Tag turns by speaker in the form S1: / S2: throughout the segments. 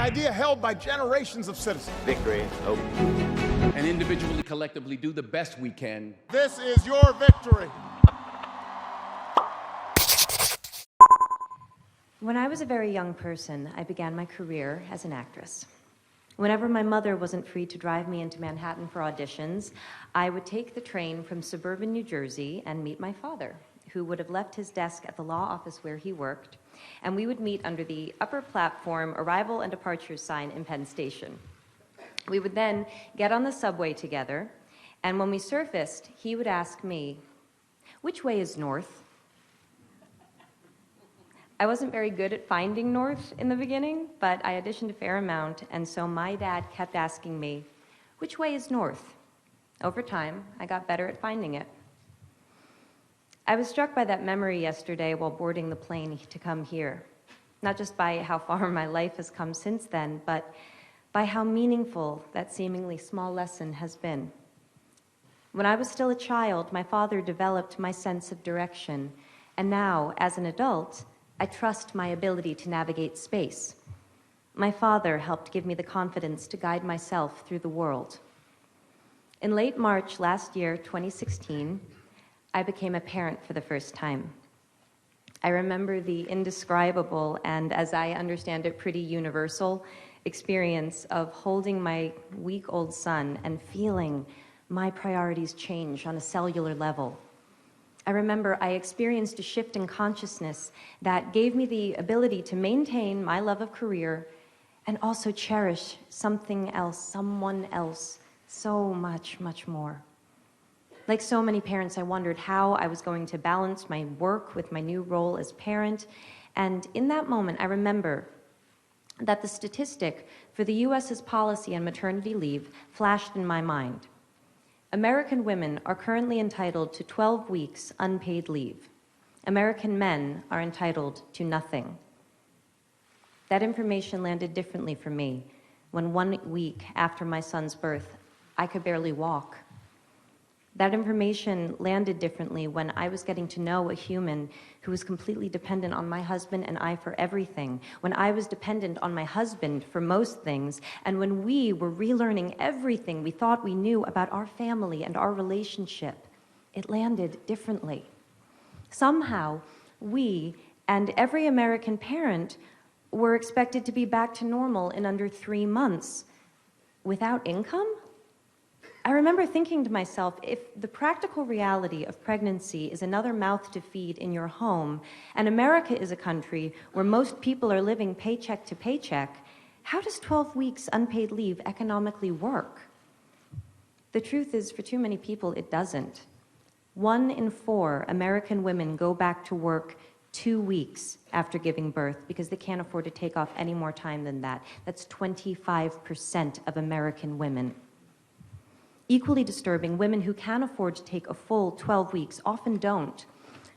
S1: idea held by generations of citizens.
S2: Victory, hope.
S3: And individually, collectively, do the best we can.
S1: This is your victory.
S4: When I was a very young person, I began my career as an actress. Whenever my mother wasn't free to drive me into Manhattan for auditions, I would take the train from suburban New Jersey and meet my father, who would have left his desk at the law office where he worked, and we would meet under the upper platform arrival and departure sign in Penn Station. We would then get on the subway together, and when we surfaced, he would ask me, "Which way is north?" I wasn't very good at finding north in the beginning, but I auditioned a fair amount, and so my dad kept asking me, "Which way is north?" Over time, I got better at finding it. I was struck by that memory yesterday while boarding the plane to come here, not just by how far my life has come since then, but by how meaningful that seemingly small lesson has been. When I was still a child, my father developed my sense of direction, and now, as an adult, I trust my ability to navigate space. My father helped give me the confidence to guide myself through the world. In late March last year, 2016, I became a parent for the first time. I remember the indescribable and, as I understand it, pretty universal experience of holding my week-old son and feeling my priorities change on a cellular level. I remember I experienced a shift in consciousness that gave me the ability to maintain my love of career and also cherish something else, someone else, so much, much more. Like so many parents, I wondered how I was going to balance my work with my new role as parent. And in that moment, I remember that the statistic for the US's policy on maternity leave flashed in my mind. American women are currently entitled to 12 weeks unpaid leave. American men are entitled to nothing. That information landed differently for me when 1 week after my son's birth, I could barely walk. That information landed differently when I was getting to know a human who was completely dependent on my husband and I for everything, when I was dependent on my husband for most things, and when we were relearning everything we thought we knew about our family and our relationship. It landed differently. Somehow, we and every American parent were expected to be back to normal in under 3 months. Without income? I remember thinking to myself, if the practical reality of pregnancy is another mouth to feed in your home, and America is a country where most people are living paycheck to paycheck, how does 12 weeks unpaid leave economically work? The truth is, for too many people, it doesn't. 1 in 4 American women go back to work 2 weeks after giving birth because they can't afford to take off any more time than that. That's 25% of American women. Equally disturbing, women who can afford to take a full 12 weeks often don't,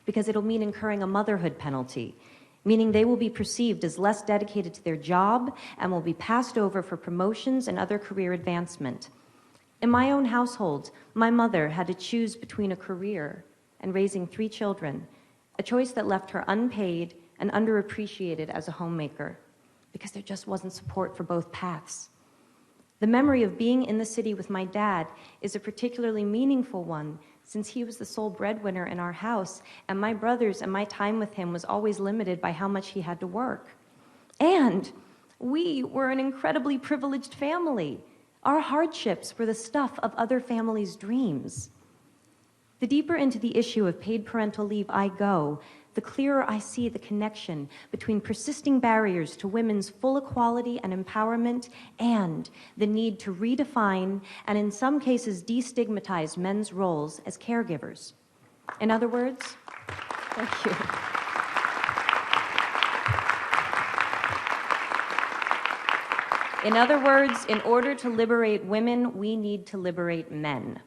S4: because it'll mean incurring a motherhood penalty, meaning they will be perceived as less dedicated to their job and will be passed over for promotions and other career advancement. In my own household, my mother had to choose between a career and raising 3 children, a choice that left her unpaid and underappreciated as a homemaker, because there just wasn't support for both paths. The memory of being in the city with my dad is a particularly meaningful one, since he was the sole breadwinner in our house, and my brothers and my time with him was always limited by how much he had to work. And we were an incredibly privileged family. Our hardships were the stuff of other families' dreams. The deeper into the issue of paid parental leave I go, the clearer I see the connection between persisting barriers to women's full equality and empowerment and the need to redefine and in some cases destigmatize men's roles as caregivers. In other words, thank you. In other words, in order to liberate women, we need to liberate men.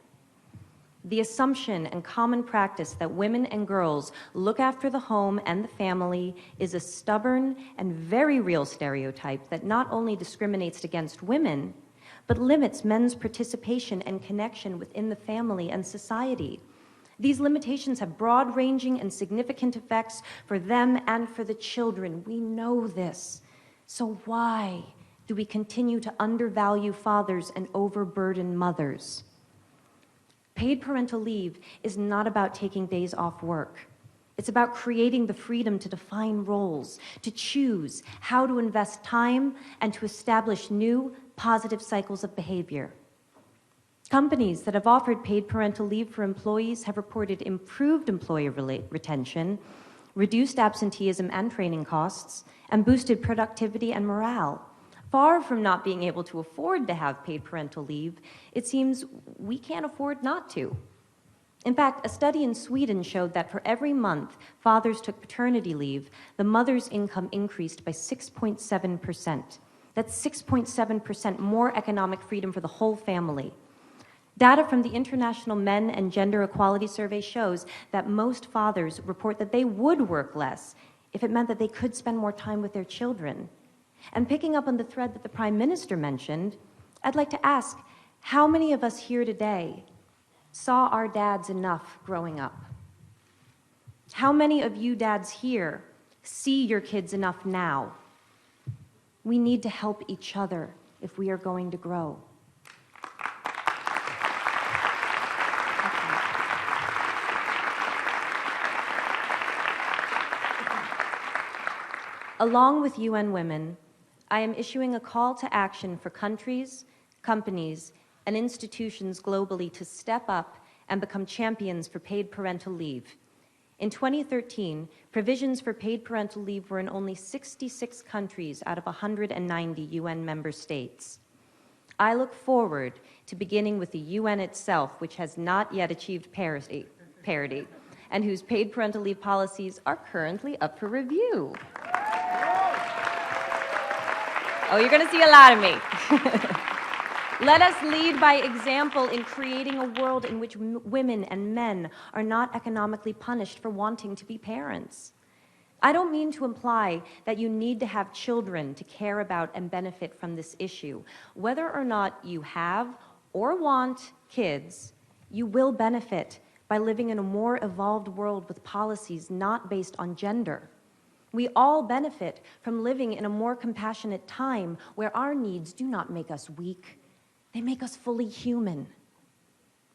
S4: The assumption and common practice that women and girls look after the home and the family is a stubborn and very real stereotype that not only discriminates against women, but limits men's participation and connection within the family and society. These limitations have broad-ranging and significant effects for them and for the children. We know this. So why Do we continue to undervalue fathers and overburden mothers? Paid parental leave is not about taking days off work. It's about creating the freedom to define roles, to choose how to invest time, and to establish new, positive cycles of behavior. Companies that have offered paid parental leave for employees have reported improved employee retention, reduced absenteeism and training costs, and boosted productivity and morale. Far from not being able to afford to have paid parental leave, it seems we can't afford not to. In fact, a study in Sweden showed that for every month fathers took paternity leave, the mother's income increased by 6.7%. That's 6.7% more economic freedom for the whole family. Data from the International Men and Gender Equality Survey shows that most fathers report that they would work less if it meant that they could spend more time with their children. And picking up on the thread that the Prime Minister mentioned, I'd like to ask, how many of us here today saw our dads enough growing up? How many of you dads here see your kids enough now? We need to help each other if we are going to grow. Along with UN Women, I am issuing a call to action for countries, companies, and institutions globally to step up and become champions for paid parental leave. In 2013, provisions for paid parental leave were in only 66 countries out of 190 UN member states. I look forward to beginning with the UN itself, which has not yet achieved parity, and whose paid parental leave policies are currently up for review. Oh, you're going to see a lot of me. Let us lead by example in creating a world in which women and men are not economically punished for wanting to be parents. I don't mean to imply that you need to have children to care about and benefit from this issue. Whether or not you have or want kids, you will benefit by living in a more evolved world with policies not based on gender. We all benefit from living in a more compassionate time where our needs do not make us weak. They make us fully human.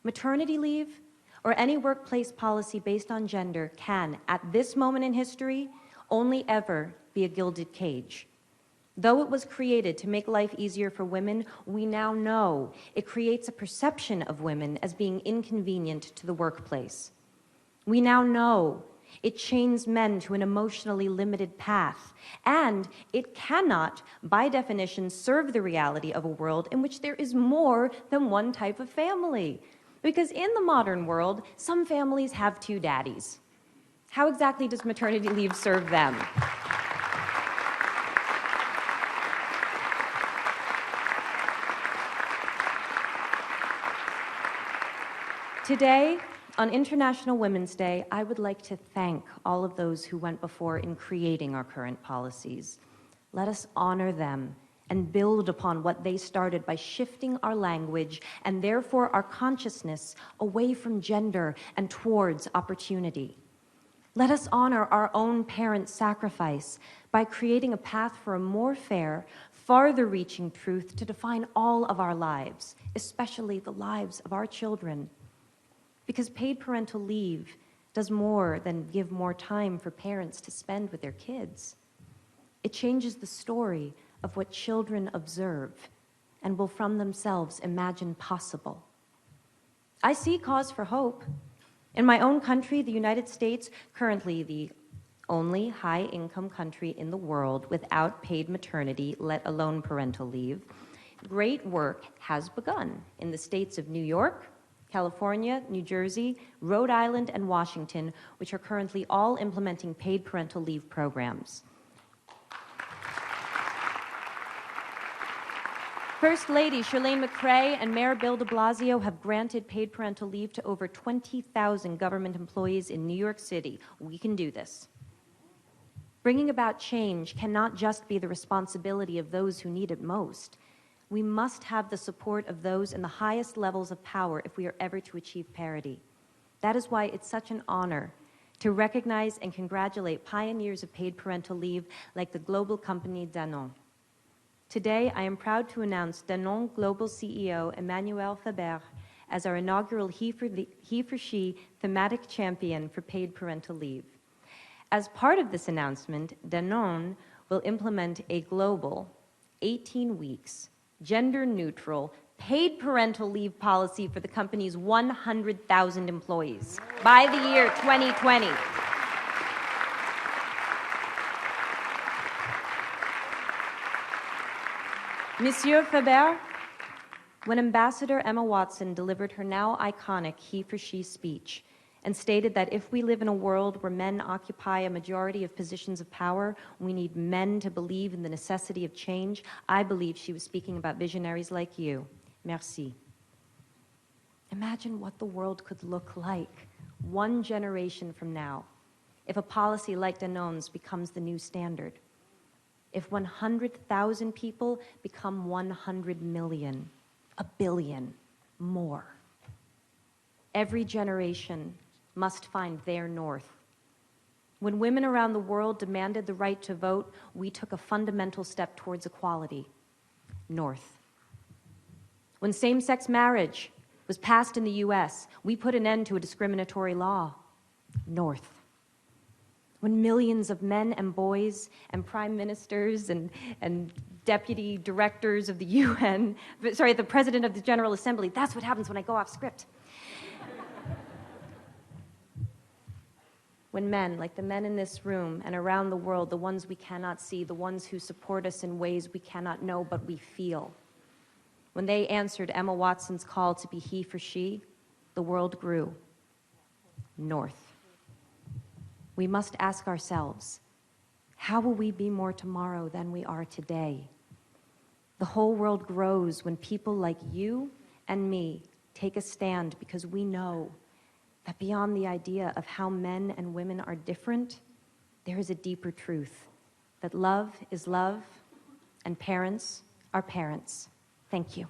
S4: Maternity leave or any workplace policy based on gender can, at this moment in history, only ever be a gilded cage. Though it was created to make life easier for women, we now know it creates a perception of women as being inconvenient to the workplace. We now know it chains men to an emotionally limited path, and it cannot, by definition, serve the reality of a world in which there is more than one type of family. Because in the modern world, some families have two daddies. How exactly does maternity leave serve them? Today, on International Women's Day, I would like to thank all of those who went before in creating our current policies. Let us honor them and build upon what they started by shifting our language and therefore our consciousness away from gender and towards opportunity. Let us honor our own parents' sacrifice by creating a path for a more fair, farther-reaching truth to define all of our lives, especially the lives of our children. Because paid parental leave does more than give more time for parents to spend with their kids. It changes the story of what children observe and will from themselves imagine possible. I see cause for hope. In my own country, the United States, currently the only high-income country in the world without paid maternity, let alone parental leave, great work has begun in the states of New York, California, New Jersey, Rhode Island, and Washington, which are currently all implementing paid parental leave programs. First Lady Chirlane McCray and Mayor Bill de Blasio have granted paid parental leave to over 20,000 government employees in New York City. We can do this. Bringing about change cannot just be the responsibility of those who need it most. We must have the support of those in the highest levels of power if we are ever to achieve parity. That is why it's such an honor to recognize and congratulate pioneers of paid parental leave like the global company Danone. Today, I am proud to announce Danone Global CEO Emmanuel Faber as our inaugural He for She thematic champion for paid parental leave. As part of this announcement, Danone will implement a global 18 weeks, gender-neutral, paid parental leave policy for the company's 100,000 employees by the year 2020. Monsieur Faber, when Ambassador Emma Watson delivered her now iconic He for She speech and stated that if we live in a world where men occupy a majority of positions of power, we need men to believe in the necessity of change, I believe she was speaking about visionaries like you. Merci. Imagine what the world could look like 1 generation from now if a policy like Danone's becomes the new standard. If 100,000 people become 100 million, 1 billion, more. Every generation must find their north. When women around the world demanded the right to vote, we took a fundamental step towards equality, north. When same-sex marriage was passed in the US, we put an end to a discriminatory law, north. When millions of men and boys and prime ministers and deputy directors of the UN, sorry, the president of the General Assembly, that's what happens when I go off script. When men, like the men in this room and around the world, the ones we cannot see, the ones who support us in ways we cannot know but we feel, when they answered Emma Watson's call to be he for she, the world grew north. We must ask ourselves, how will we be more tomorrow than we are today? The whole world grows when people like you and me take a stand because we know that beyond the idea of how men and women are different, there is a deeper truth, that love is love and parents are parents. Thank you.